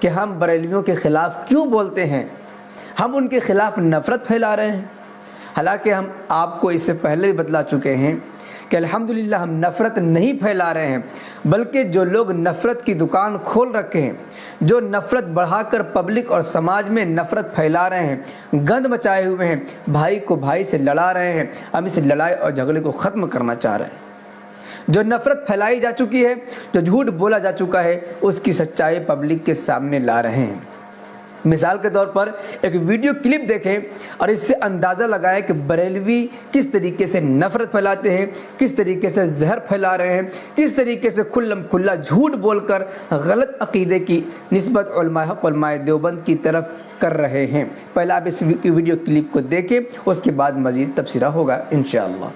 کہ ہم بریلویوں کے خلاف کیوں بولتے ہیں، ہم ان کے خلاف نفرت پھیلا رہے ہیں؟ حالانکہ ہم آپ کو اس سے پہلے بھی بتلا چکے ہیں کہ الحمدللہ ہم نفرت نہیں پھیلا رہے ہیں، بلکہ جو لوگ نفرت کی دکان کھول رکھے ہیں، جو نفرت بڑھا کر پبلک اور سماج میں نفرت پھیلا رہے ہیں، گند مچائے ہوئے ہیں، بھائی کو بھائی سے لڑا رہے ہیں، ہم اس لڑائی اور جھگڑے کو ختم کرنا چاہ رہے ہیں۔ جو نفرت پھیلائی جا چکی ہے، جو جھوٹ بولا جا چکا ہے، اس کی سچائی پبلک کے سامنے لا رہے ہیں۔ مثال کے طور پر ایک ویڈیو کلپ دیکھیں اور اس سے اندازہ لگائیں کہ بریلوی کس طریقے سے نفرت پھیلاتے ہیں، کس طریقے سے زہر پھیلا رہے ہیں، کس طریقے سے کھلم کھلا جھوٹ بول کر غلط عقیدے کی نسبت علماء حق علماء دیوبند کی طرف کر رہے ہیں۔ پہلے آپ اس ویڈیو کلپ کو دیکھیں، اس کے بعد مزید تبصرہ ہوگا انشاءاللہ۔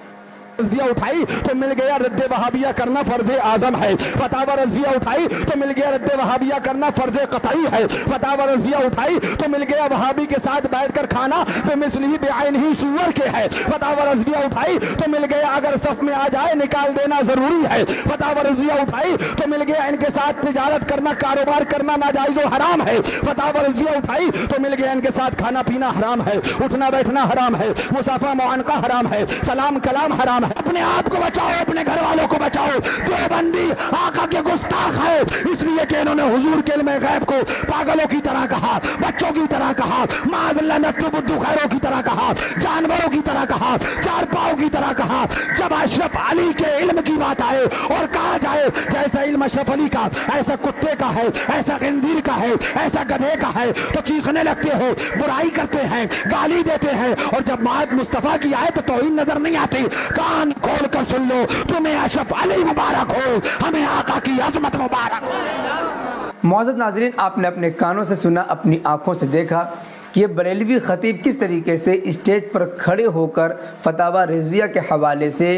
رضویہ اٹھائی تو مل گیا رد وہابیہ کرنا فرض اعظم ہے، فتاوی رضویہ اٹھائی تو مل گیا رد وہابیہ کرنا فرض قطعی ہے، فتاوی رضویہ اٹھائی تو مل گیا وہابی کے ساتھ بیٹھ کر کھانا بے مثلہ بعینہ سور کے ہے، فتاوی رضویہ اٹھائی تو مل گیا اگر صف میں آ جائے نکال دینا ضروری ہے، فتاوی رضویہ اٹھائی تو مل گیا ان کے ساتھ تجارت کرنا کاروبار کرنا ناجائز و حرام ہے، فتاوی رضویہ اٹھائی تو مل گیا ان کے ساتھ کھانا پینا حرام ہے، اٹھنا بیٹھنا حرام ہے، مصافحہ معانقہ حرام ہے، سلام کلام حرام ہے۔ اپنے آپ کو بچاؤ، اپنے گھر والوں کو بچاؤ۔ دیوبندی آقا کے گستاخ ہے، اس لیے کہ انہوں نے حضور کے علم غیب کو پاگلوں کی طرح کہا، بچوں کی طرح کہا، معاذ اللہ نتو بدو خیروں کی طرح کہا، جانوروں کی طرح کہا، چار پاؤں کی طرح کہا۔ جب اشرف علی کے علم کی بات آئے اور کہا جائے جیسا علم اشرف علی کا ایسا کتے کا ہے، ایسا خنزیر کا ہے، ایسا گدھے کا ہے، تو چیخنے لگتے ہیں، برائی کرتے ہیں، گالی دیتے ہیں، اور جب بات مصطفیٰ کی آئے تو توہین نظر نہیں آتی۔ کان کھول کر سن لو، تمہیں اشرف علی مبارک ہو، ہمیں آقا کی عظمت مبارک ہو۔ معزز ناظرین، آپ نے اپنے کانوں سے سنا، اپنی آنکھوں سے دیکھا کہ یہ بریلوی خطیب کس طریقے سے اسٹیج پر کھڑے ہو کر فتاوی رضویہ کے حوالے سے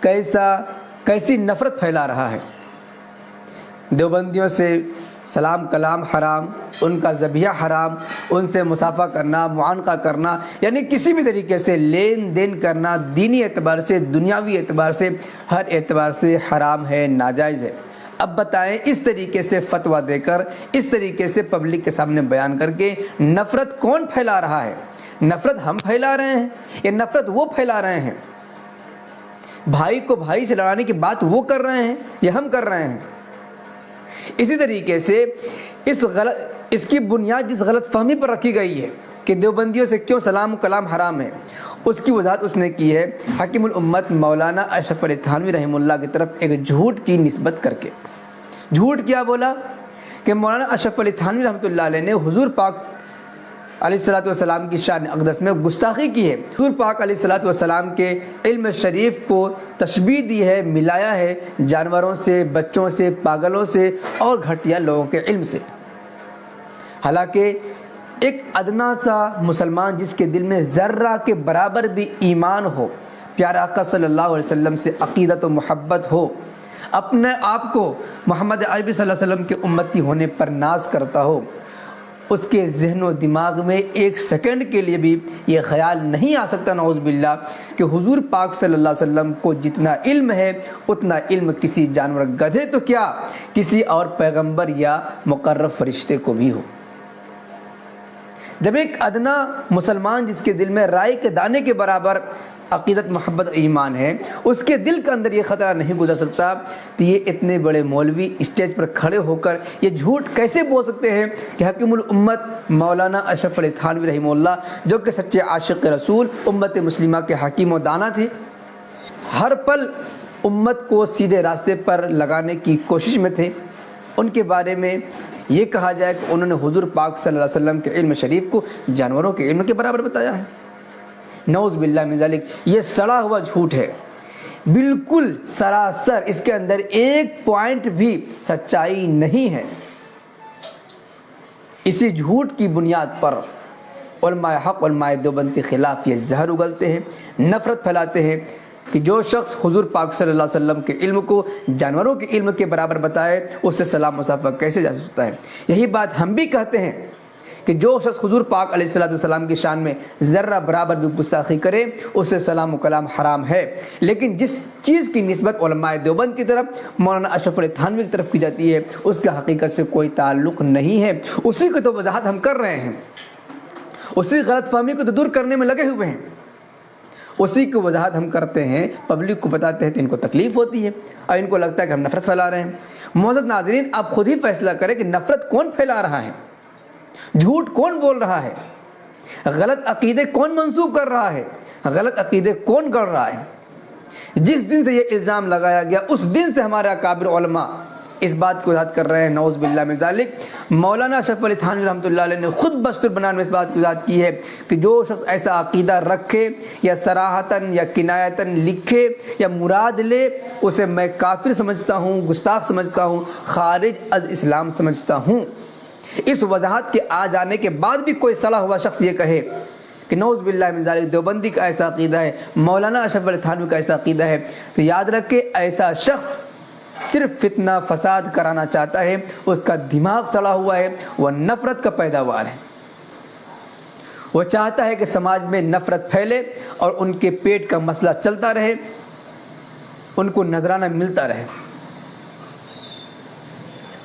کیسی نفرت پھیلا رہا ہے۔ دیوبندیوں سے سلام کلام حرام، ان کا ذبیحہ حرام، ان سے مصافحہ کرنا، معانقہ کرنا، یعنی کسی بھی طریقے سے لین دین کرنا دینی اعتبار سے، دنیاوی اعتبار سے، ہر اعتبار سے حرام ہے، ناجائز ہے۔ اب بتائیں، اس طریقے سے فتویٰ دے کر، اس طریقے سے پبلک کے سامنے بیان کر کے نفرت کون پھیلا رہا ہے؟ نفرت ہم پھیلا رہے ہیں یا نفرت وہ پھیلا رہے ہیں؟ بھائی کو بھائی سے لڑانے کی بات وہ کر رہے ہیں یا ہم کر رہے ہیں؟ اسی طریقے سے اس کی بنیاد جس غلط فہمی پر رکھی گئی ہے کہ دیوبندیوں سے کیوں سلام کلام حرام ہے، اس کی وضاحت اس نے کی ہے حکیم الامت مولانا اشرف علی تھانوی رحمہ اللہ کی طرف ایک جھوٹ کی نسبت کر کے۔ جھوٹ کیا بولا کہ مولانا اشرف علی تھانوی رحمۃ اللہ علیہ نے حضور پاک علیہ الصلوۃ والسلام کی شان اقدس میں گستاخی کی ہے، حضور پاک علیہ الصلوۃ والسلام کے علم شریف کو تشبیہ دی ہے، ملایا ہے جانوروں سے، بچوں سے، پاگلوں سے اور گھٹیا لوگوں کے علم سے۔ حالانکہ ایک ادنا سا مسلمان جس کے دل میں ذرہ کے برابر بھی ایمان ہو، پیارا آقا صلی اللہ علیہ وسلم سے عقیدت و محبت ہو، اپنے آپ کو محمد عربی صلی اللہ علیہ وسلم کے امتی ہونے پر ناز کرتا ہو، اس کے ذہن و دماغ میں ایک سیکنڈ کے لیے بھی یہ خیال نہیں آ سکتا نعوذ باللہ کہ حضور پاک صلی اللہ علیہ وسلم کو جتنا علم ہے اتنا علم کسی جانور گدھے تو کیا کسی اور پیغمبر یا مقرب فرشتے کو بھی ہو۔ جب ایک ادنا مسلمان جس کے دل میں رائے کے دانے کے برابر عقیدت محبت ایمان ہے، اس کے دل کے اندر یہ خطرہ نہیں گزر سکتا تو یہ اتنے بڑے مولوی اسٹیج پر کھڑے ہو کر یہ جھوٹ کیسے بول سکتے ہیں کہ حکیم الامت مولانا اشرف علی تھانوی رحمہ اللہ جو کہ سچے عاشق رسول امت مسلمہ کے حکیم و دانا تھے، ہر پل امت کو سیدھے راستے پر لگانے کی کوشش میں تھے، ان کے بارے میں یہ کہا جائے کہ انہوں نے حضور پاک صلی اللہ علیہ وسلم کے علم شریف کو جانوروں کے علم کے برابر بتایا ہے؟ نعوذ باللہ من ذالک، یہ سڑا ہوا جھوٹ ہے، بالکل سراسر، اس کے اندر ایک پوائنٹ بھی سچائی نہیں ہے۔ اسی جھوٹ کی بنیاد پر علماء حق علماء دیوبند کے خلاف یہ زہر اگلتے ہیں، نفرت پھیلاتے ہیں کہ جو شخص حضور پاک صلی اللہ علیہ وسلم کے علم کو جانوروں کے علم کے برابر بتائے اس سے سلام مصافحہ کیسے جا سکتا ہے۔ یہی بات ہم بھی کہتے ہیں کہ جو شخص حضور پاک علیہ الصلوۃ والسلام کی شان میں ذرہ برابر بھی گستاخی کرے اسے سلام و کلام حرام ہے، لیکن جس چیز کی نسبت علماء دیوبند کی طرف، مولانا اشرف علی تھانوی کی طرف کی جاتی ہے، اس کا حقیقت سے کوئی تعلق نہیں ہے۔ اسی کی تو وضاحت ہم کر رہے ہیں، اسی غلط فہمی کو تو دور کرنے میں لگے ہوئے ہیں، اسی کی وضاحت ہم کرتے ہیں، پبلک کو بتاتے ہیں تو ان کو تکلیف ہوتی ہے اور ان کو لگتا ہے کہ ہم نفرت پھیلا رہے ہیں۔ معزز ناظرین، آپ خود ہی فیصلہ کریں کہ نفرت کون پھیلا رہا ہے، جھوٹ کون بول رہا ہے، غلط عقیدے کون منسوب کر رہا ہے، غلط عقیدے کون گڑھ رہا ہے۔ جس دن سے یہ الزام لگایا گیا اس دن سے ہمارے اکابر علماء اس بات کو وضاحت کر رہے ہیں، نعوذ باللہ من ذالک۔ مولانا اشرف علی تھانوی رحمۃ اللہ علیہ نے خود بستر بیان میں اس بات کی وضاحت کی ہے کہ جو شخص ایسا عقیدہ رکھے یا صراحتاً یا کنایتاً لکھے یا مراد لے، اسے میں کافر سمجھتا ہوں، گستاخ سمجھتا ہوں، خارج از اسلام سمجھتا ہوں۔ اس وضاحت کے آ جانے کے بعد بھی کوئی صلاح ہوا شخص یہ کہے کہ نعوذ باللہ من ذالک دیوبندی کا ایسا عقیدہ ہے، مولانا اشرف علی تھانوی کا ایسا عقیدہ ہے، تو یاد رکھے ایسا شخص صرف فتنہ فساد کرانا چاہتا ہے، اس کا دماغ سڑا ہوا ہے، وہ نفرت کا پیداوار ہے، وہ چاہتا ہے کہ سماج میں نفرت پھیلے اور ان کے پیٹ کا مسئلہ چلتا رہے، ان کو نذرانہ ملتا رہے۔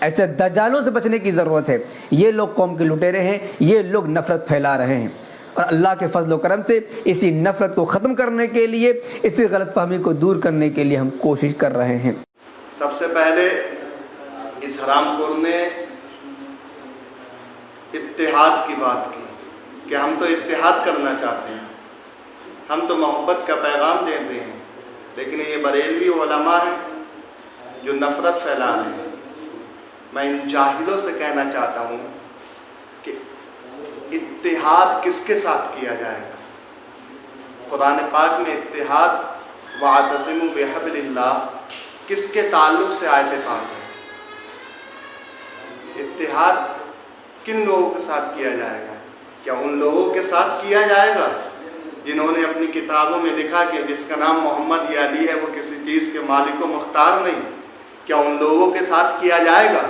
ایسے دجالوں سے بچنے کی ضرورت ہے، یہ لوگ قوم کے لٹیرے ہیں، یہ لوگ نفرت پھیلا رہے ہیں، اور اللہ کے فضل و کرم سے اسی نفرت کو ختم کرنے کے لیے، اسی غلط فہمی کو دور کرنے کے لیے ہم کوشش کر رہے ہیں۔ سب سے پہلے اس حرام خور نے اتحاد کی بات کی کہ ہم تو اتحاد کرنا چاہتے ہیں، ہم تو محبت کا پیغام دیتے ہیں، لیکن یہ بریلوی علماء ہیں جو نفرت پھیلا رہے ہیں۔ میں ان جاہلوں سے کہنا چاہتا ہوں کہ اتحاد کس کے ساتھ کیا جائے گا؟ قرآن پاک میں اتحاد وَاعْتَصِمُوا بِحَبْلِ اللَّهِ کس کے تعلق سے آیت پاک ہے؟ اتحاد کن لوگوں کے ساتھ کیا جائے گا؟ کیا ان لوگوں کے ساتھ کیا جائے گا جنہوں نے اپنی کتابوں میں لکھا کہ جس کا نام محمد یا علی ہے وہ کسی چیز کے مالک و مختار نہیں؟ کیا ان لوگوں کے ساتھ کیا جائے گا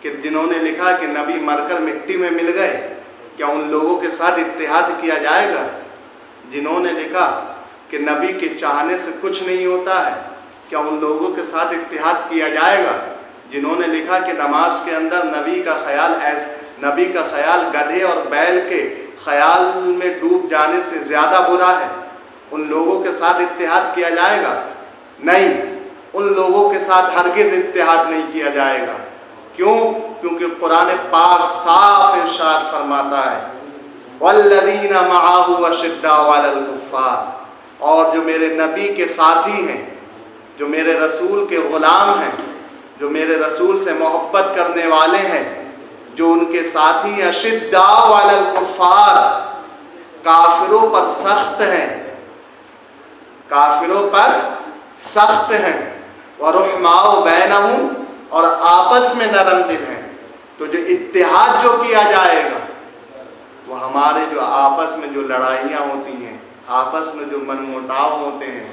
کہ جنہوں نے لکھا کہ نبی مر کر مٹی میں مل گئے؟ کیا ان لوگوں کے ساتھ اتحاد کیا جائے گا جنہوں نے لکھا کہ نبی کے چاہنے سے کچھ نہیں ہوتا ہے؟ کیا ان لوگوں کے ساتھ اتحاد کیا جائے گا جنہوں نے لکھا کہ نماز کے اندر نبی کا خیال گدھے اور بیل کے خیال میں ڈوب جانے سے زیادہ برا ہے؟ ان لوگوں کے ساتھ اتحاد کیا جائے گا؟ نہیں، ان لوگوں کے ساتھ ہرگز اتحاد نہیں کیا جائے گا۔ کیوں؟ کیونکہ قرآن پاک صاف ارشاد فرماتا ہے وَالَّذِينَ مَعَهُ أَشِدَّاءُ عَلَى الْكُفَّارِ، اور جو میرے نبی کے ساتھی ہیں، جو میرے رسول کے غلام ہیں، جو میرے رسول سے محبت کرنے والے ہیں، جو ان کے ساتھی ہیں، اشداء علی الکفار، کافروں پر سخت ہیں، کافروں پر سخت ہیں، ورحماء بینہم، اور آپس میں نرم دل ہیں۔ تو جو اتحاد جو کیا جائے گا وہ ہمارے جو آپس میں جو لڑائیاں ہوتی ہیں، آپس میں جو من مٹاؤ ہوتے ہیں،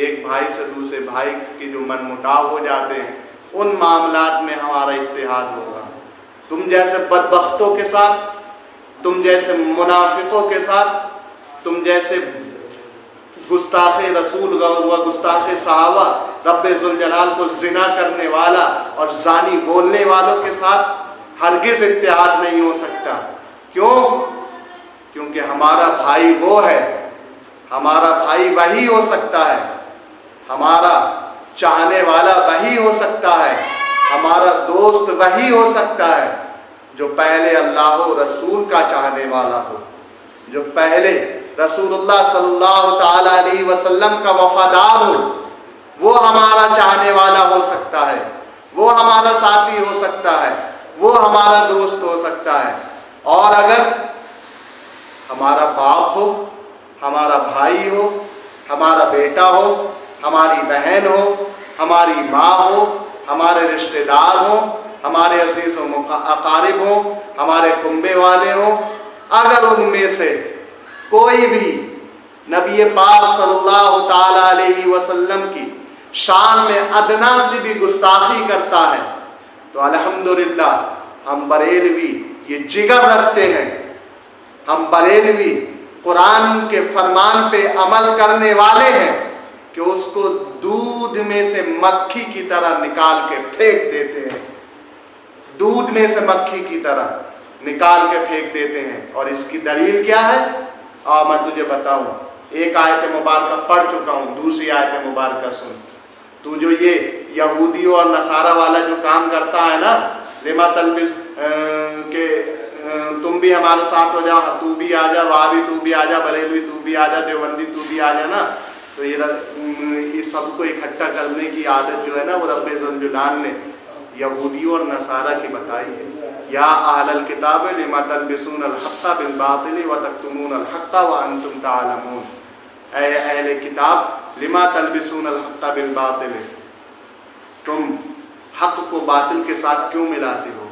ایک بھائی سے دوسرے بھائی کی جو من مٹاؤ ہو جاتے ہیں، ان معاملات میں ہمارا اتحاد ہوگا۔ تم جیسے بدبختوں کے ساتھ، تم جیسے منافقوں کے ساتھ، تم جیسے گستاخ رسول و گستاخ صحابہ، رب ذوالجلال کو زنا کرنے والا اور زانی بولنے والوں کے ساتھ ہرگز اتحاد نہیں ہو سکتا۔ کیوں؟ کیونکہ ہمارا بھائی وہ ہے، ہمارا بھائی وہی ہو سکتا ہے، ہمارا چاہنے والا وہی ہو سکتا ہے، ہمارا دوست وہی ہو سکتا ہے جو پہلے اللہ و رسول کا چاہنے والا ہو، جو پہلے رسول اللہ صلی اللہ تعالی علیہ وسلم کا وفادار ہو، وہ ہمارا چاہنے والا ہو سکتا ہے، وہ ہمارا ساتھی ہو سکتا ہے، وہ ہمارا دوست ہو سکتا ہے۔ اور اگر ہمارا باپ ہو، ہمارا بھائی ہو، ہمارا بیٹا ہو، ہماری بہن ہو، ہماری ماں ہو، ہمارے رشتہ دار ہوں، ہمارے عزیز و اقارب ہوں، ہمارے کنبے والے ہوں، اگر ان میں سے کوئی بھی نبی پاک صلی اللہ تعالی علیہ وسلم کی شان میں ادنا سے بھی گستاخی کرتا ہے تو الحمدللہ ہم بریلوی یہ جگر رکھتے ہیں، ہم بریلوی قرآن کے فرمان پہ عمل کرنے والے ہیں کہ اس کو دودھ میں سے مکھی کی طرح نکال کے پھینک دیتے ہیں، دودھ میں سے مکھی کی طرح نکال کے پھینک دیتے ہیں۔ اور اس کی دلیل کیا ہے؟ میں تجھے بتاؤں، ایک آیت مبارکہ پڑھ چکا ہوں، دوسری آیت مبارکہ سن۔ تو جو یہ یہودیوں اور نصارہ والا جو کام کرتا ہے نا، لما تلبس کہ تم بھی ہمارے ساتھ ہو جا، تو بھی آ جا، وہابی تو بھی آ جا، بریلوی تو بھی آ جا، دیوبندی تو بھی آ جا نا، تو یہ سب کو اکٹھا کرنے کی عادت جو ہے نا، وہ رب ذوالجلال نے یہودیوں اور نصارہ کی بتائی ہے۔ یا اہل الکتاب لما تلبسون الحق بالباطل وتکتمون الحق وانتم تعلمون، اے اہل کتاب لما تلبسون الحق بالباطل، تم حق کو باطل کے ساتھ کیوں ملاتے ہو،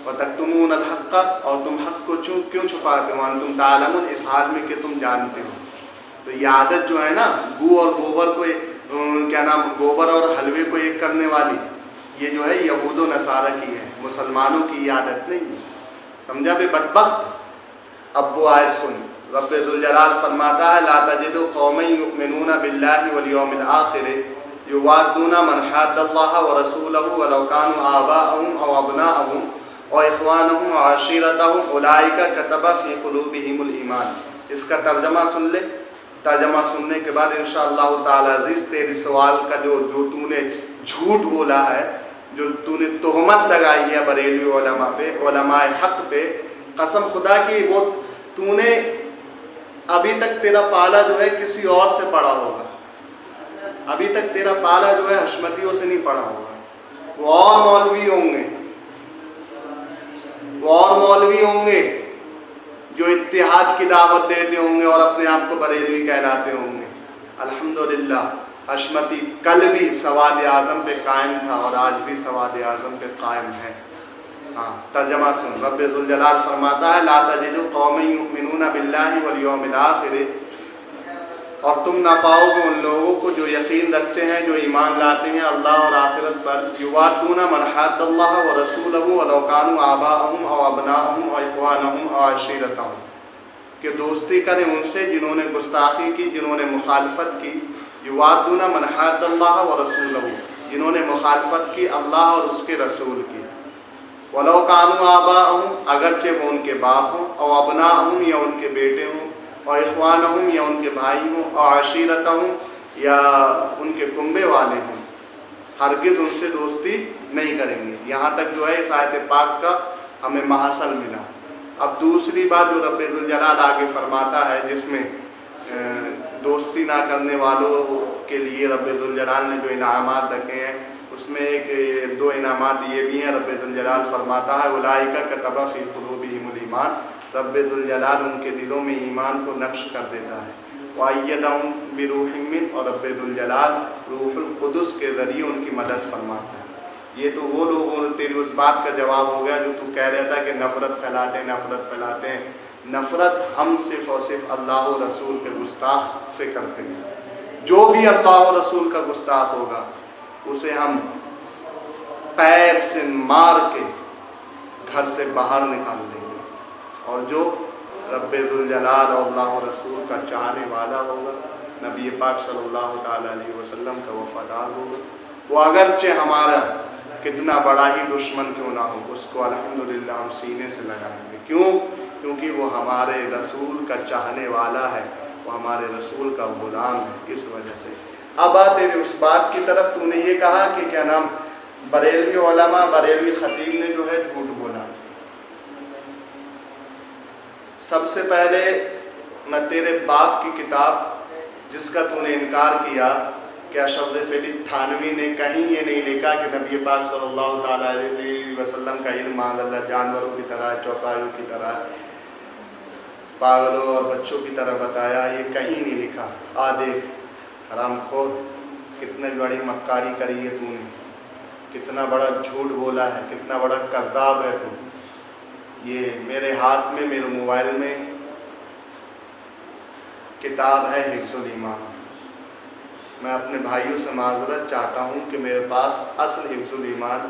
وتکتمون الحق، اور تم حق کو کیوں چھپاتے ہو، وانتم تعلمون، اس حال میں کہ تم جانتے ہو۔ تو یہ عادت جو ہے نا، گو اور گوبر کو گوبر اور حلوے کو ایک کرنے والی، یہ جو ہے یہود و نصارہ کی ہے، مسلمانوں کی یہ عادت نہیں ہے، سمجھا بے بدبخت۔ اب وہ آیت سن، رب ذوالجلال فرماتا ہے لا تجد قوما یؤمنون باللہ والیوم الآخر یوادون من حاد اللہ ورسولہ ولو کانوا آباءهم او ابناءهم او اخوانهم وعشیرتهم اولئک کتب فی قلوبہم الایمان۔ اس کا ترجمہ سن لے، ترجمہ سننے کے بعد انشاءاللہ تعالی عزیز تیری سوال کا جو تو نے جھوٹ بولا ہے، جو تو نے تہمت لگائی ہے بریلوی علماء پہ، علماء حق پہ، قسم خدا کی وہ تو نے ابھی تک تیرا پالا جو ہے کسی اور سے پڑا ہوگا، ابھی تک تیرا پالا جو ہے حشمتیوں سے نہیں پڑا ہوگا، وہ اور مولوی ہوں گے، وہ اور مولوی ہوں گے جو اتحاد کی دعوت دیتے ہوں گے اور اپنے آپ کو بریلوی کہلاتے ہوں گے۔ الحمدللہ حشمتی کل بھی سواد اعظم پہ قائم تھا اور آج بھی سواد اعظم پہ قائم ہے۔ ہاں ترجمہ سن، رب ذوالجلال فرماتا ہے لا تجد قوما یؤمنون باللہ والیوم الآخر، اور تم نہ پاؤ گے ان لوگوں کو جو یقین رکھتے ہیں، جو ایمان لاتے ہیں اللہ اور آخرت پر، یوادون من حاد اللہ ورسولہ ولو کانوا آباءهم او ابناءهم او اخوانهم او عشیرتهم، کہ دوستی کریں ان سے جنہوں نے گستاخی کی، جنہوں نے مخالفت کی، یوادون من حاد اللہ ورسولہ، جنہوں نے مخالفت کی اللہ اور اس کے رسول کی، ولو کانوا آباءهم، اگرچہ وہ ان کے باپ ہوں، او ابناءهم یا ان کے بیٹے ہوں، اور اخوانہم یا ان کے بھائی ہوں، اور عشیرتہم یا ان کے کنبے والے ہوں، ہرگز ان سے دوستی نہیں کریں گے۔ یہاں تک جو ہے اس آیت پاک کا ہمیں محصل ملا۔ اب دوسری بات جو رب ذوالجلال آگے فرماتا ہے، جس میں دوستی نہ کرنے والوں کے لیے رب ذوالجلال نے جو انعامات رکھے ہیں، اس میں ایک دو انعامات یہ بھی ہیں، رب ذوالجلال فرماتا ہے اولئک کتب فی قلوبہم الایمان، رب ذوالجلال ان کے دلوں میں ایمان کو نقش کر دیتا ہے، وَأَيَّدَهُمْ بِرُوحٍ مِّنْهُ، اور رب ذوالجلال روح القدس کے ذریعے ان کی مدد فرماتا ہے۔ یہ تو وہ لوگوں تیری اس بات کا جواب ہو گیا جو تو کہہ رہا تھا کہ نفرت پھیلاتے ہیں، نفرت پھیلاتے ہیں۔ نفرت ہم صرف اور صرف اللہ و رسول کے گستاخ سے کرتے ہیں۔ جو بھی اللہ و رسول کا گستاخ ہوگا اسے ہم پیر سے مار کے گھر سے باہر نکال دیں گے، اور جو رب ذوالجلال اور اللہ و رسول کا چاہنے والا ہوگا، نبی پاک صلی اللہ تعالیٰ علیہ وسلم کا وفادار ہوگا، وہ اگرچہ ہمارا کتنا بڑا ہی دشمن کیوں نہ ہو، اس کو الحمدللہ ہم سینے سے لگائیں گے۔ کیوں؟ کیونکہ وہ ہمارے رسول کا چاہنے والا ہے، وہ ہمارے رسول کا غلام ہے، اس وجہ سے۔ اب آتے اس بات کی طرف، تو نے یہ کہا کہ کیا نام بریلوی علماء، بریلوی خطیب نے جو ہے جھوٹ بولا۔ سب سے پہلے میں تیرے باپ کی کتاب جس کا تو نے انکار کیا کہ اشرف فیلی تھانوی نے کہیں یہ نہیں لکھا کہ نبی پاک صلی اللہ تعالیٰ علیہ وسلم کا علم معاذ اللہ جانوروں کی طرح، چوپایوں کی طرح، پاگلوں اور بچوں کی طرح بتایا، یہ کہیں نہیں لکھا۔ دیکھ حرام خور، کتنے بڑی مکاری کری ہے تو نے، کتنا بڑا جھوٹ بولا ہے، کتنا بڑا کذاب ہے تو۔ یہ میرے ہاتھ میں، میرے موبائل میں کتاب ہے حفظ الایمان۔ میں اپنے بھائیوں سے معذرت چاہتا ہوں کہ میرے پاس اصل حفظ الایمان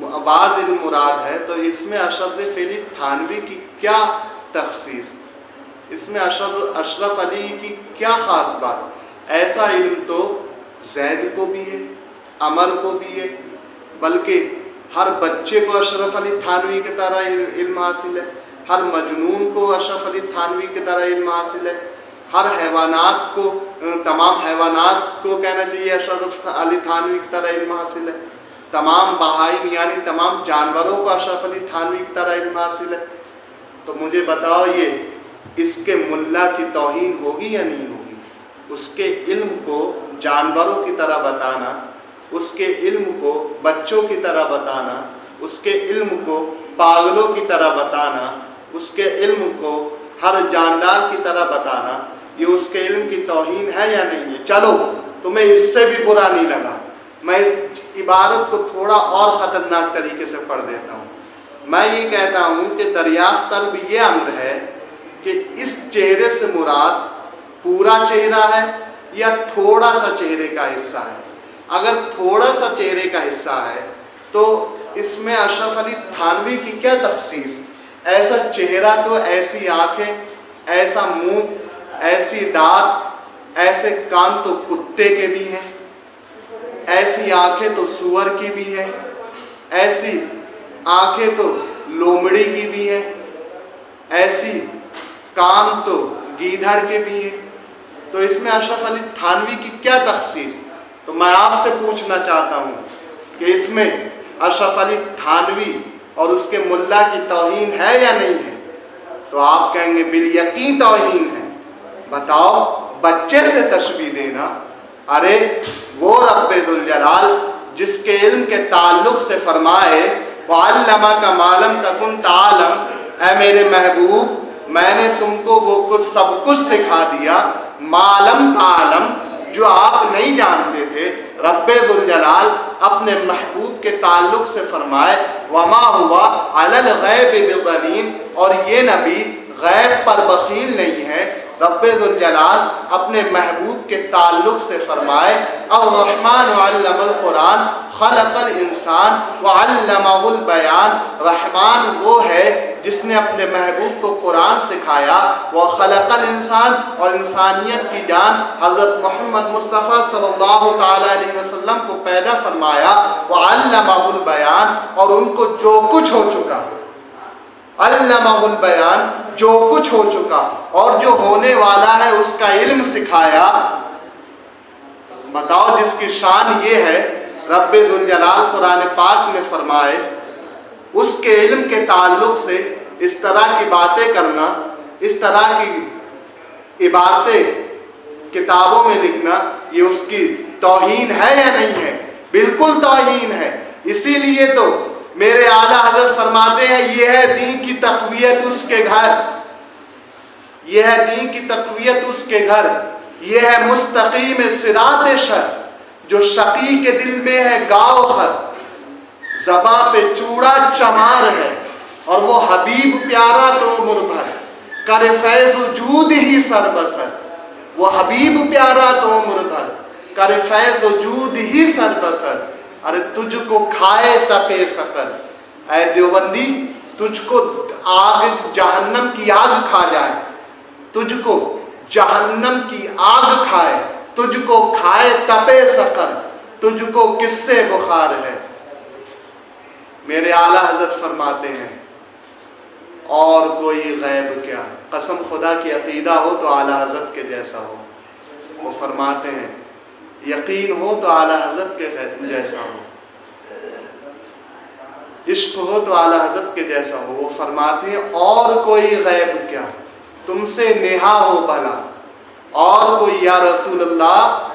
بعض علم مراد ہے، تو اس میں اشرف فعلی تھانوی کی کیا تخصیص، اس میں اشرف علی کی کیا خاص بات؟ ایسا علم تو زید کو بھی ہے، عمر کو بھی ہے، بلکہ ہر بچے کو اشرف علی تھانوی کی طرح علم حاصل ہے، ہر مجنون کو اشرف علی تھانوی کی طرح علم حاصل ہے، ہر حیوانات کو، تمام حیوانات کو کہنا چاہیے اشرف علی تھانوی کی طرح علم حاصل ہے، تمام بہائم یعنی تمام جانوروں کو اشرف علی تھانوی کی طرح علم حاصل ہے۔ تو مجھے بتاؤ یہ اس کے ملا کی توہین ہوگی یا نہیں ہوگی؟ اس کے علم کو جانوروں کی طرح بتانا، اس کے علم کو بچوں کی طرح بتانا، اس کے علم کو پاگلوں کی طرح بتانا، اس کے علم کو ہر جاندار کی طرح بتانا، یہ اس کے علم کی توہین ہے یا نہیں ہے؟ چلو تمہیں اس سے بھی برا نہیں لگا، میں اس عبارت کو تھوڑا اور خطرناک طریقے سے پڑھ دیتا ہوں۔ میں یہ کہتا ہوں کہ دریافت طلب یہ امر ہے کہ اس چہرے سے مراد پورا چہرہ ہے یا تھوڑا سا چہرے کا حصہ ہے؟ اگر تھوڑا سا چہرے کا حصہ ہے تو اس میں اشرف علی تھانوی کی کیا تخصیص؟ ایسا چہرہ تو ایسی آنکھیں، ایسا منہ، ایسی دانت، ایسے کان تو کتے کے بھی ہیں، ایسی آنکھیں تو سور کی بھی ہیں، ایسی آنکھیں تو لومڑی کی بھی ہیں، ایسی کان تو گیدھڑ کے بھی ہیں، تو اس میں اشرف علی تھانوی کی کیا تخصیص؟ تو میں آپ سے پوچھنا چاہتا ہوں کہ اس میں اشرف علی تھانوی اور اس کے ملا کی توہین ہے یا نہیں ہے؟ تو آپ کہیں گے بالیقین توہین ہے۔ بتاؤ، بچے سے تشبیہ دینا، ارے وہ رب ذوالجلال جس کے علم کے تعلق سے فرمائے وَعَلَّمَكَ مَا لَمْ تَكُنْ تَعْلَمْ، اے میرے محبوب میں نے تم کو وہ کچھ سب کچھ سکھا دیا، مَا لَمْ تَعْلَمْ جو آپ نہیں جانتے تھے۔ رب ذوالجلال اپنے محبوب کے تعلق سے فرمائے وَمَا هُوَ عَلَى الْغَيْبِ بِضَنِينٍ، اور یہ نبی غیب پر بخیل نہیں ہے۔ رب ذوالجلال اپنے محبوب کے تعلق سے فرمائے الرحمن علم القرآن خلق الانسان وعلمہ البیان، رحمان وہ ہے جس نے اپنے محبوب کو قرآن سکھایا، وہ خلق الانسان، اور انسانیت کی جان حضرت محمد مصطفیٰ صلی اللہ تعالیٰ علیہ وسلم کو پیدا فرمایا، وعلمہ البیان، اور ان کو جو کچھ ہو چکا، علمہ البیان جو کچھ ہو چکا اور جو ہونے والا ہے اس کا علم سکھایا۔ بتاؤ جس کی شان یہ ہے، رب ذوالجلال قرآن پاک میں فرمائے اس کے علم کے تعلق سے اس طرح کی باتیں کرنا، اس طرح کی عبارتیں کتابوں میں لکھنا، یہ اس کی توہین ہے یا نہیں ہے؟ بالکل توہین ہے۔ اسی لیے تو میرے اعلیٰ حضرت فرماتے ہیں یہ ہے دین کی تقویت اس کے گھر، یہ ہے دین کی تقویت اس کے گھر، یہ ہے مستقیم صراط شر، جو شقی کے دل میں ہے گاؤ خر، زباں پہ چوڑا چمار ہے، اور وہ حبیب پیارا تو عمر بھر، کر فیض وجود ہی سر بسر، وہ حبیب پیارا تو عمر بھر، کر فیض وجود ہی سر بسر، ارے تجھ کو کھائے تپے سقر، اے دیوبندی تجھ کو آگ جہنم کی آگ کھا جائے، تجھ کو جہنم کی آگ کھائے، تجھ کو کھائے تپے سقر، تجھ کو کس سے بخار ہے؟ میرے اعلیٰ حضرت فرماتے ہیں اور کوئی غیب کیا، قسم خدا کی عقیدہ ہو تو اعلیٰ حضرت کے جیسا ہو۔ وہ فرماتے ہیں یقین ہو تو اعلیٰ حضرت کے جیسا ہو، عشق ہو تو اعلیٰ حضرت کے جیسا ہو۔ وہ فرماتے ہیں اور کوئی غیب کیا، تم سے نہا ہو بھلا، اور کوئی یا رسول اللہ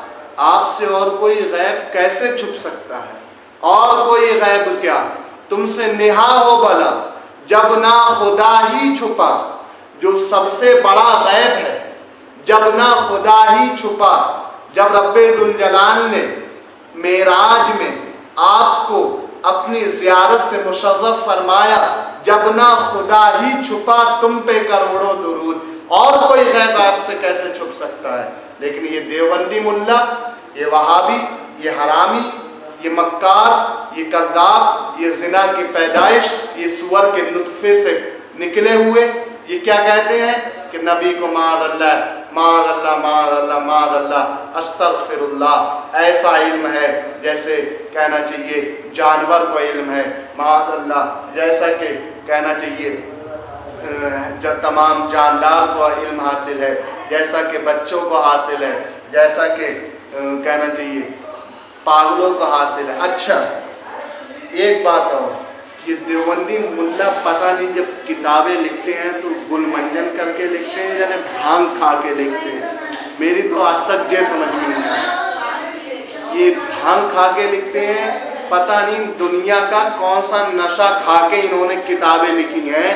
آپ سے اور کوئی غیب کیسے چھپ سکتا ہے؟ اور کوئی غیب کیا، تم سے نہا ہو بھلا، جب نہ خدا ہی چھپا جو سب سے بڑا غیب ہے، جب نہ خدا ہی چھپا، جب رب ذوالجلال نے معراج میں آپ کو اپنی زیارت سے مشرف فرمایا، جب نہ خدا ہی چھپا تم پہ کروڑوں درود، اور کوئی غیب آپ سے کیسے چھپ سکتا ہے؟ لیکن یہ دیوبندی ملا، یہ وہابی، یہ حرامی، یہ مکار، یہ کذاب، یہ زنا کی پیدائش، یہ سور کے نطفے سے نکلے ہوئے، یہ کیا کہتے ہیں کہ نبی کو معاذ اللہ معاذ اللہ معاذ اللہ معاذ اللہ استغفر اللہ، ایسا علم ہے جیسے کہنا چاہیے جانور کو علم ہے، معاذ اللہ جیسا کہ کہنا چاہیے جو تمام جاندار کو علم حاصل ہے، جیسا کہ بچوں کو حاصل ہے، جیسا کہ کہنا چاہیے پاگلوں کو حاصل ہے۔ اچھا ایک بات اور، یہ دیوبندی ملا پتہ نہیں جب کتابیں لکھتے ہیں تو گل منجن کر کے لکھتے ہیں یعنی بھانگ کھا کے لکھتے ہیں، میری تو آج تک یہ سمجھ میں نہیں آیا، یہ بھانگ کھا کے لکھتے ہیں، پتہ نہیں دنیا کا کون سا نشہ کھا کے انہوں نے کتابیں لکھی ہیں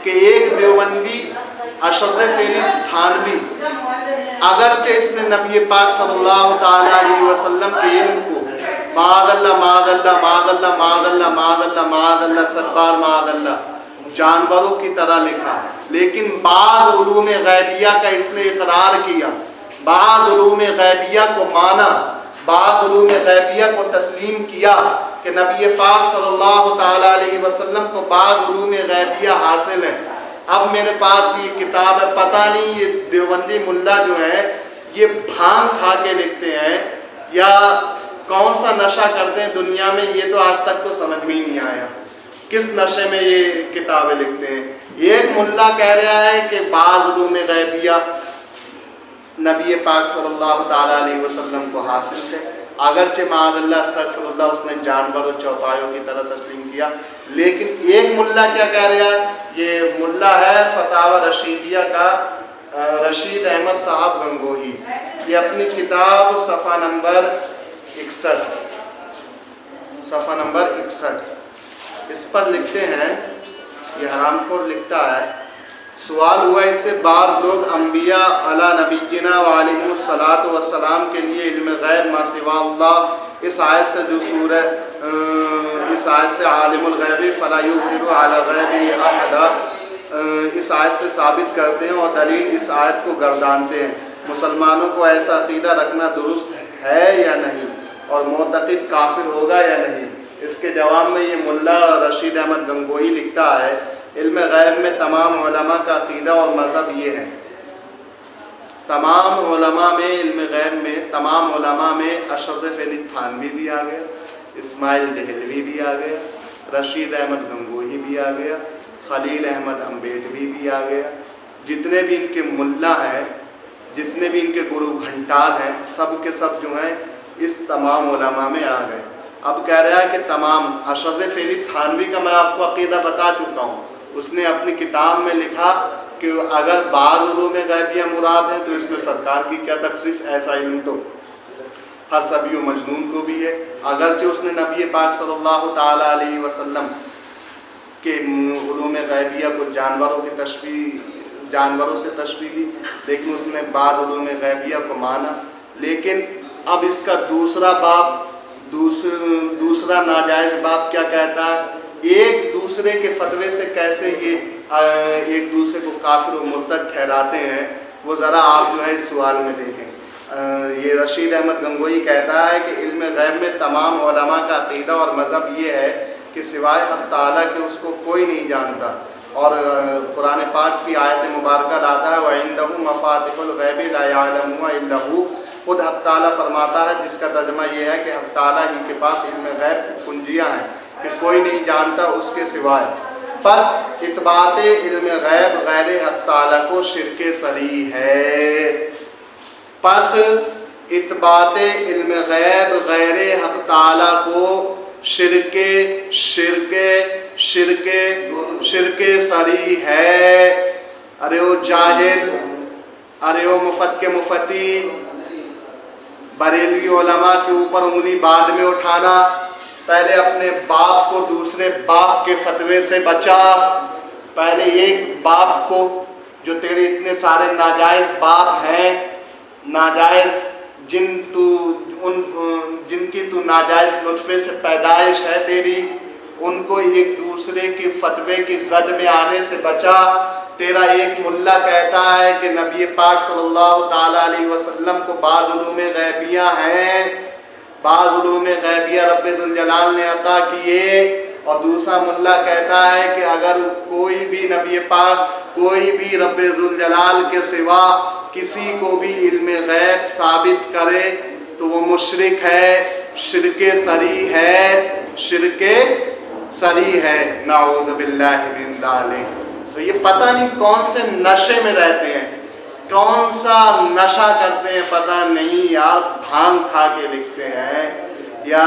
کہ ایک دیوبندی اشرف علی تھانوی اگرچہ اس نے نبی پاک صلی اللہ تعالی علیہ وسلم کے علم کو معاذ اللہ معاذ اللہ معاذ اللہ معاذ اللہ معاذ اللہ معاذ اللہ ستبار معاذ اللہ جانوروں کی طرح لکھا، لیکن بعض علوم غیبیہ کا اس نے اقرار کیا، بعض علوم غیبیہ کو مانا، بعض علوم غیبیہ کو تسلیم کیا کہ نبی پاک صلی اللہ تعالی علیہ وسلم کو بعض علوم غیبیہ حاصل ہیں۔ اب میرے پاس یہ کتاب ہے، پتہ نہیں یہ دیوبندی ملا جو ہے یہ بھانگ کھا کے لکھتے ہیں یا کون سا نشہ کرتے ہیں دنیا میں، یہ تو آج تک تو سمجھ میں ہی نہیں آیا کس نشے میں یہ کتابیں لکھتے ہیں۔ ایک ملا کہہ رہا ہے کہ بعض علوم غیبیہ نبی پاک صلی اللہ تعالیٰ علیہ وسلم کو حاصل تھے، اگرچہ معاذ اللہ استغفر اللہ اس نے جانور و چوپایوں کی طرح تسلیم کیا، لیکن ایک ملا کیا کہہ رہا ہے، یہ ملا ہے فتاوی رشیدیہ کا رشید احمد صاحب گنگوہی، یہ اپنی کتاب صفحہ نمبر 61 اس پر لکھتے ہیں، یہ حرام خور لکھتا ہے، سوال ہوا اس سے بعض لوگ انبیاء علی نبینا وعلیہم الصلاۃ والسلام کے لیے علم غیب ما سوا اللہ، اس آیت سے جو سورہ اس آیت سے عالم الغیب فلا یظہر علی غیبہ احدا، اس آیت سے ثابت کرتے ہیں اور دلیل اس آیت کو گردانتے ہیں۔ مسلمانوں کو ایسا عقیدہ رکھنا درست ہے یا نہیں اور معتقد کافر ہوگا یا نہیں؟ اس کے جواب میں یہ ملا رشید احمد گنگوہی لکھتا ہے، علم غیب میں تمام علماء کا عقیدہ اور مذہب یہ ہے، تمام علماء میں علم غیب میں تمام علماء میں اشرف علی تھانوی بھی آ گیا، اسماعیل دہلوی بھی آ گیا، رشید احمد گنگوہی بھی آ گیا، خلیل احمد امبیڈوی بھی آ گیا، جتنے بھی ان کے ملا ہیں، جتنے بھی ان کے گرو گھنٹال ہیں، سب کے سب جو ہیں اس تمام علماء میں آ گئے۔ اب کہہ رہا ہے کہ تمام اشرف علی تھانوی کا میں آپ کو عقیدہ بتا چکا ہوں، اس نے اپنی کتاب میں لکھا کہ اگر بعض علوم غیبیہ مراد ہیں تو اس میں سرکار کی کیا تخصیص، ایسا علم تو ہر صبی و مجنون کو بھی ہے، اگرچہ اس نے نبی پاک صلی اللہ تعالیٰ علیہ وسلم کے علوم غیبیہ کو جانوروں سے تشبیہ دی، لیکن اس نے بعض علوم غیبیہ کو مانا۔ لیکن اب اس کا دوسرا ناجائز باب کیا کہتا ہے، ایک دوسرے کے فتوے سے کیسے یہ ایک دوسرے کو کافر و مرتد ٹھہراتے ہیں، وہ ذرا آپ جو ہے اس سوال میں دیکھیں۔ یہ رشید احمد گنگوہی کہتا ہے کہ علم غیب میں تمام علماء کا عقیدہ اور مذہب یہ ہے کہ سوائے حق تعالیٰ کے اس کو کوئی نہیں جانتا، اور قرآن پاک کی آیت مبارکہ لاتا ہے وَعِندَهُ مَفَاتِحُ الْغَيْبِ لَا يَعْلَمُهَا إِلَّا هُوَ، خود حق تعالیٰ فرماتا ہے، جس کا ترجمہ یہ ہے کہ حق تعالیٰ ہی کے پاس علم غیب کی کنجیاں ہیں کہ کوئی نہیں جانتا اس کے سوائے۔ پس اثبات علم غیب غیر حق تعالیٰ کو شرک صریح ہے، پس اثبات علم غیب غیر حق تعالیٰ کو شرک صریح ہے۔ ارے او جاہل، ارے او مفتی، بریلوی علماء کے اوپر انگلی بعد میں اٹھانا، پہلے اپنے باپ کو دوسرے باپ کے فتوے سے بچا، پہلے ایک باپ کو، جو تیرے اتنے سارے ناجائز باپ ہیں، ناجائز جن کی تو ناجائز نطفے سے پیدائش ہے تیری، ان کو ایک دوسرے کے فتوے کی زد میں آنے سے بچا۔ تیرا ایک ملا کہتا ہے کہ نبی پاک صلی اللہ تعالیٰ علیہ وسلم کو بعض علوم غیبیہ ہیں، بعض علوم غیبیہ رب ذوالجلال نے عطا کیے، اور دوسرا ملا کہتا ہے کہ اگر کوئی بھی نبی پاک، کوئی بھی رب ذوالجلال کے سوا کسی کو بھی علم غیب ثابت کرے تو وہ مشرک ہے، شرک صریح ہے، شرک صریح ہے، نعوذ باللہ من ذالک۔ تو یہ پتہ نہیں کون سے نشے میں رہتے ہیں، کون سا نشہ کرتے ہیں پتہ نہیں یار، بھانگ کھا کے لکھتے ہیں یا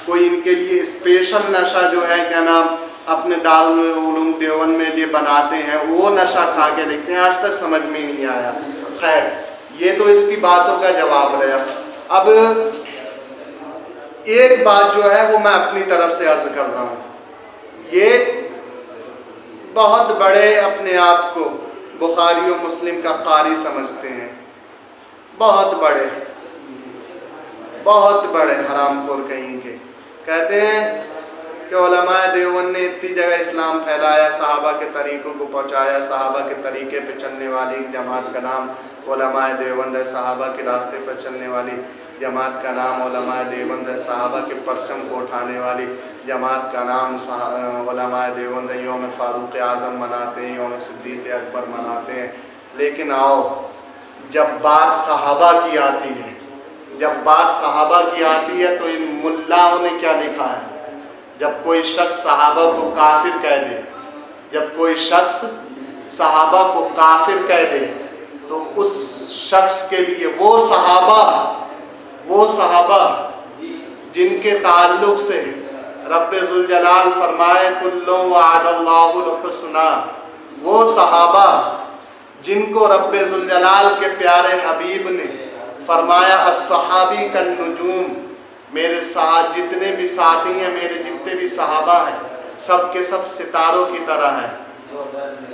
کوئی ان کے لیے اسپیشل نشہ جو ہے کیا نام اپنے دارالعلوم دیوبند میں یہ بناتے ہیں، وہ نشہ کھا کے لکھتے ہیں، آج تک سمجھ میں نہیں آیا۔ خیر یہ تو اس کی باتوں کا جواب رہا۔ اب ایک بات جو ہے وہ میں اپنی طرف سے عرض کر رہا ہوں، یہ بہت بڑے اپنے آپ کو بخاری و مسلم کا قاری سمجھتے ہیں، بہت بڑے حرام خور کہیں کے، کہتے ہیں کہ علماء دیوبند نے اتنی جگہ اسلام پھیلایا، صحابہ کے طریقوں کو پہنچایا، صحابہ کے طریقے پہ چلنے والی جماعت کا نام علماء دیوبند ہے، صحابہ کے راستے پر چلنے والی جماعت کا نام علماء دیوبند ہے، صحابہ کے پرچم کو اٹھانے والی جماعت کا نام علماء دیوبند ہے، یوم فاروق اعظم مناتے ہیں، یوم صدیق اکبر مناتے ہیں۔ لیکن آؤ جب بات صحابہ کی آتی ہے، تو ان ملاؤں نے کیا لکھا ہے؟ جب کوئی شخص صحابہ کو کافر کہہ دے، تو اس شخص کے لیے وہ صحابہ جن کے تعلق سے رب ذوالجلال فرمائے کلوں وعد اللہ الحسنی، وہ صحابہ جن کو رب ذوالجلال کے پیارے حبیب نے فرمایا الصحابی کالنجوم، میرے ساتھ جتنے بھی ساتھی ہیں، میرے جتنے بھی صحابہ ہیں، سب کے سب ستاروں کی طرح ہیں،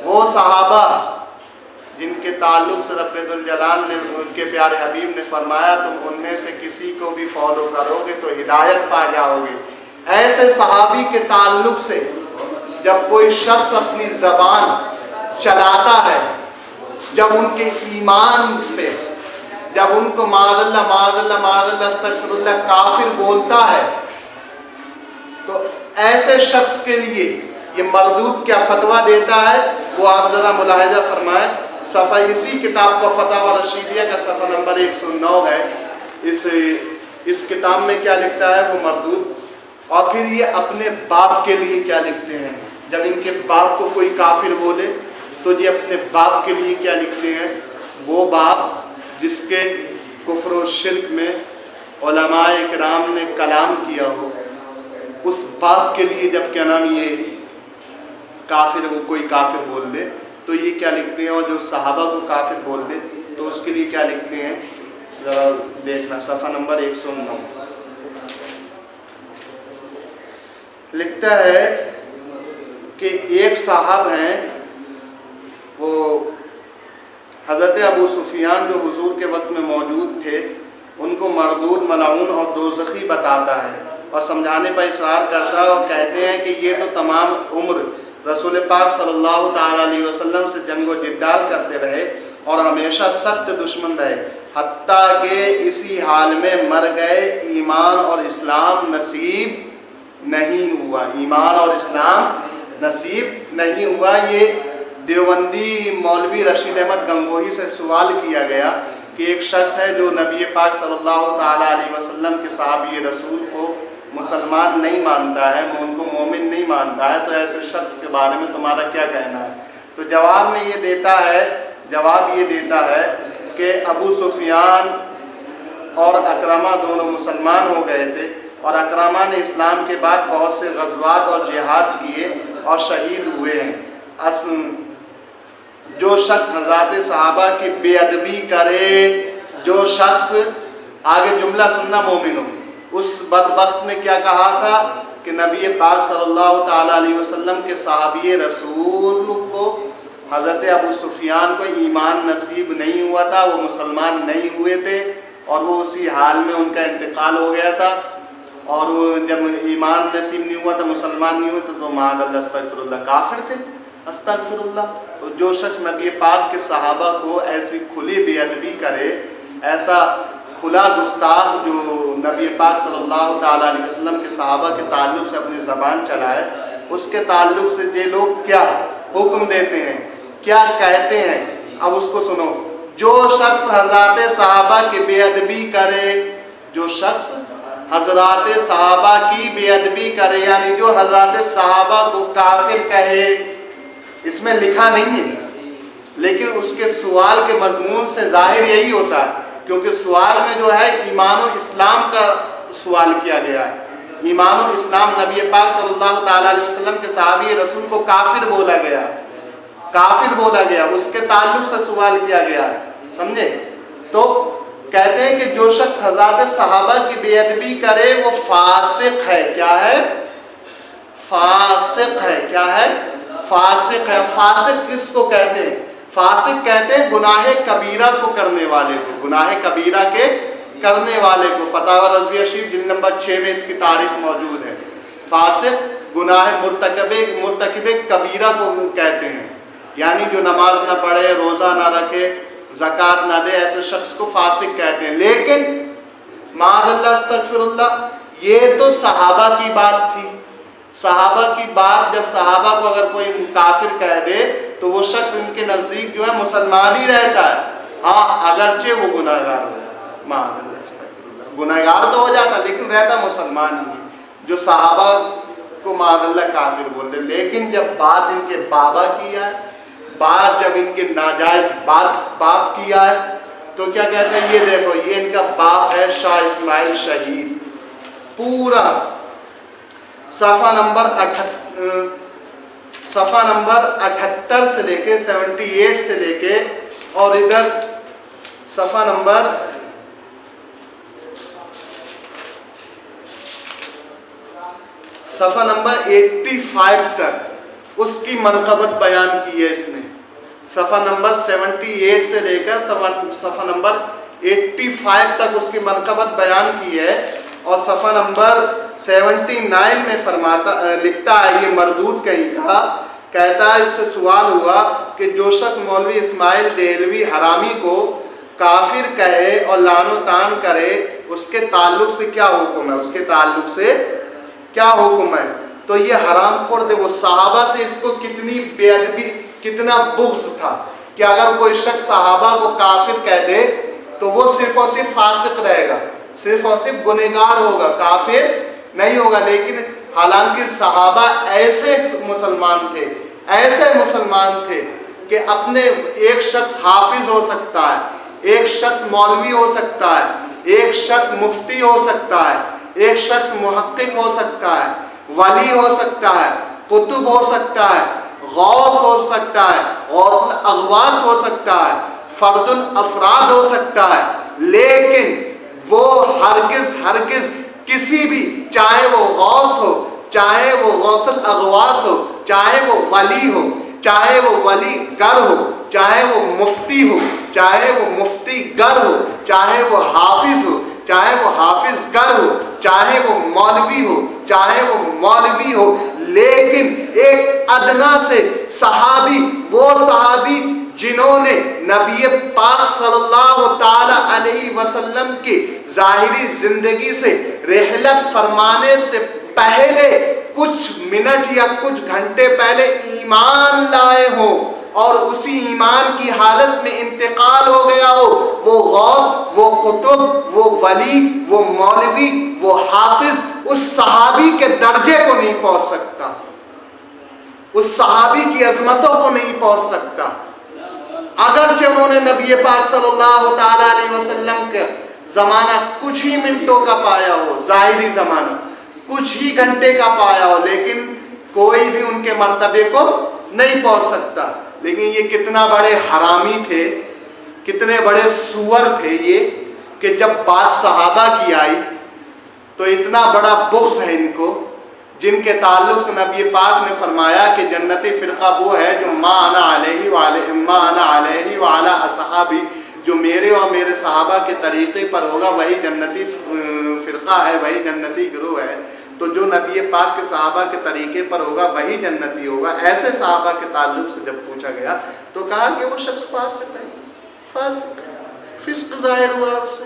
وہ صحابہ جن کے تعلق سے رب ذوالجلال نے ان کے پیارے حبیب نے فرمایا تم ان میں سے کسی کو بھی فالو کرو گے تو ہدایت پا جاؤ گے، ایسے صحابی کے تعلق سے جب کوئی شخص اپنی زبان چلاتا ہے، جب ان کے ایمان پہ، جب ان کو معاذ اللہ استغفر اللہ کافر بولتا ہے، تو ایسے شخص کے لیے یہ مردود کیا فتویٰ دیتا ہے وہ آپ ذرا ملاحظہ فرمائیں۔ صفحہ اسی کتاب کا فتاوی رشیدیہ کا صفحہ نمبر 109 ہے، اس کتاب میں کیا لکھتا ہے وہ مردود، اور پھر یہ اپنے باپ کے لیے کیا لکھتے ہیں، جب ان کے باپ کو کوئی کافر بولے تو یہ اپنے باپ کے لیے کیا لکھتے ہیں، وہ باپ جس کے کفر و شرک میں علماء کرام نے کلام کیا ہو، اس باپ کے لیے جب کیا نام یہ کافر، وہ کوئی کافر بول دے تو یہ کیا لکھتے ہیں، اور جو صحابہ کو کافر بول دے تو اس کے لیے کیا لکھتے ہیں، ذرا دیکھنا صفحہ نمبر 109 لکھتا ہے کہ ایک صاحب ہیں، وہ حضرت ابو سفیان جو حضور کے وقت میں موجود تھے، ان کو مردود، ملعون اور دوزخی بتاتا ہے اور سمجھانے پر اصرار کرتا ہے، اور کہتے ہیں کہ یہ تو تمام عمر رسول پاک صلی اللہ تعالیٰ علیہ وسلم سے جنگ و جدال کرتے رہے اور ہمیشہ سخت دشمن رہے، حتیٰ کہ اسی حال میں مر گئے، ایمان اور اسلام نصیب نہیں ہوا، ایمان اور اسلام نصیب نہیں ہوا۔ یہ دیوبندی مولوی رشید احمد گنگوہی سے سوال کیا گیا کہ ایک شخص ہے جو نبی پاک صلی اللہ تعالیٰ علیہ وسلم کے صحابی رسول کو مسلمان نہیں مانتا ہے، ان کو مومن نہیں مانتا ہے، تو ایسے شخص کے بارے میں تمہارا کیا کہنا ہے؟ تو جواب یہ دیتا ہے کہ ابو سفیان اور اکرمہ دونوں مسلمان ہو گئے تھے، اور اکرمہ نے اسلام کے بعد بہت سے غزوات اور جہاد کیے اور شہید ہوئے ہیں۔ جو شخص حضرات صحابہ کی بے ادبی کرے، جو شخص، آگے جملہ سننا مومنوں، اس بدبخت نے کیا کہا تھا کہ نبی پاک صلی اللہ تعالیٰ علیہ وسلم کے صحابی رسول کو، حضرت ابو سفیان کو ایمان نصیب نہیں ہوا تھا، وہ مسلمان نہیں ہوئے تھے، اور وہ اسی حال میں ان کا انتقال ہو گیا تھا، اور وہ جب ایمان نصیب نہیں ہوا تھا، مسلمان نہیں ہوئے تو معاذ اللہ استغفر اللہ کافر تھے، استغفر اللہ۔ تو جو شخص نبی پاک کے صحابہ کو ایسی کھلی بے ادبی کرے، ایسا کھلا گستاخ جو نبی پاک صلی اللہ تعالیٰ علیہ وسلم کے صحابہ کے تعلق سے اپنی زبان چلائے، اس کے تعلق سے یہ لوگ کیا حکم دیتے ہیں، کیا کہتے ہیں؟ اب اس کو سنو. جو شخص حضرات صحابہ کی بے ادبی کرے، جو شخص حضرات صحابہ کی بے ادبی کرے، یعنی جو حضرات صحابہ کو کافر کہے، اس میں لکھا نہیں ہے لیکن اس کے سوال کے مضمون سے ظاہر یہی ہوتا ہے، کیونکہ سوال میں جو ہے ایمان و اسلام کا سوال کیا گیا ہے. ایمان و اسلام، نبی پاک صلی اللہ تعالیٰ علیہ وسلم کے صحابی رسول کو کافر بولا گیا، کافر بولا گیا، اس کے تعلق سے سوال کیا گیا ہے، سمجھے؟ تو کہتے ہیں کہ جو شخص حضرات صحابہ کی بے ادبی کرے وہ فاسق ہے. کیا ہے؟ فاسق ہے. کیا ہے؟ فاسق ہے. فاسق کس کو کہتے ہیں؟ فاسق کہتے ہیں گناہ کبیرہ کو کرنے والے کو، گناہ کبیرہ کے کرنے والے کو. فتاوی رضویہ شریف جلد نمبر 6 میں اس کی تعریف موجود ہے. فاسق گناہ مرتکب کبیرہ کو کہتے ہیں، یعنی جو نماز نہ پڑھے، روزہ نہ رکھے، زکوٰۃ نہ دے، ایسے شخص کو فاسق کہتے ہیں. لیکن معاذ اللہ استغفر اللہ، یہ تو صحابہ کی بات تھی. صحابہ کی بات، جب صحابہ کو اگر کوئی کافر کہہ دے تو وہ شخص ان کے نزدیک جو ہے مسلمان ہی رہتا ہے، ہاں اگرچہ وہ گناہ گار ہو جاتا، معاذ اللہ استغفر اللہ، گناہ گار تو ہو جاتا لیکن رہتا مسلمان ہی. جو صحابہ کو معاذ اللہ کافر بول دے، لیکن جب بات ان کے بابا کی ہے، بات جب ان کے ناجائز باپ کیا ہے تو کیا کہتے ہیں؟ یہ دیکھو، یہ ان کا باپ ہے شاہ اسماعیل شہید. پورا صفحہ نمبر 78 سے لے کے 78 سے لے کے اور ادھر صفحہ نمبر 85 تک اس کی منقبت بیان کی ہے اس نے. صفحہ نمبر 78 سے لے کر صفحہ نمبر 85 تک اس کی منقبت بیان کی ہے. اور صفحہ نمبر 79 میں لکھتا ہے، یہ مردود کہیں کہتا ہے، اس سے سوال ہوا کہ جو شخص مولوی اسماعیل دہلوی حرامی کو کافر کہے اور لعن و طعن کرے، اس کے تعلق سے کیا حکم ہے؟ اس کے تعلق سے کیا حکم ہے؟ تو یہ حرام خور دے، وہ صحابہ سے اس کو کتنی بے ادبی، کتنا بغض تھا کہ اگر کوئی شخص صحابہ کو کافر کہہ دے تو وہ صرف اور صرف فاسق رہے گا، صرف اور صرف گنہگار ہوگا، کافر نہیں ہوگا. لیکن حالانکہ صحابہ ایسے مسلمان تھے کہ اپنے ایک شخص حافظ ہو سکتا ہے، ایک شخص مولوی ہو سکتا ہے، ایک شخص مفتی ہو سکتا ہے، ایک شخص محقق ہو سکتا ہے، ولی ہو سکتا ہے، قطب ہو سکتا ہے، غوث ہو سکتا ہے، غوث الاغواث ہو سکتا ہے، فرد الافراد ہو سکتا ہے. لیکن وہ ہرگز کسی بھی، چاہے وہ غوث ہو، چاہے وہ غوث الاغواث ہو، چاہے وہ ولی ہو، چاہے وہ ولی گر ہو، چاہے وہ مفتی ہو، چاہے وہ مفتی گر ہو، چاہے وہ حافظ ہو، چاہے وہ حافظ گر ہو، چاہے وہ مولوی ہو، چاہے وہ مولوی ہو، لیکن ایک ادنا سے صحابی، وہ صحابی جنہوں نے نبی پاک صلی اللہ تعالی علیہ وسلم کی ظاہری زندگی سے رحلت فرمانے سے پہلے کچھ منٹ یا کچھ گھنٹے پہلے ایمان لائے ہوں اور اسی ایمان کی حالت میں انتقال ہو گیا ہو، وہ غوث، وہ قطب، وہ ولی، وہ مولوی، وہ حافظ اس صحابی کے درجے کو نہیں پہنچ سکتا، اس صحابی کی عظمتوں کو نہیں پہنچ سکتا. اگرچہ انہوں نے نبی پاک صلی اللہ تعالیٰ علیہ وسلم کا زمانہ کچھ ہی منٹوں کا پایا ہو، ظاہری زمانہ کچھ ہی گھنٹے کا پایا ہو، لیکن کوئی بھی ان کے مرتبے کو نہیں پہنچ سکتا. لیکن یہ کتنا بڑے حرامی تھے، کتنے بڑے سور تھے یہ، کہ جب بات صحابہ کی آئی تو اتنا بڑا بغض ہے ان کو، جن کے تعلق سے نبی پاک نے فرمایا کہ جنتی فرقہ وہ ہے جو ما انا علیہ وعلی اصحابی، جو میرے اور میرے صحابہ کے طریقے پر ہوگا وہی جنتی فرقہ ہے، وہی جنتی گروہ ہے. تو جو نبی پاک کے صحابہ کے طریقے پر ہوگا وہی جنتی ہوگا. ایسے صحابہ کے تعلق سے جب پوچھا گیا تو کہا کہ وہ شخص فاسق ہے، فسق ظاہر ہوا اس سے.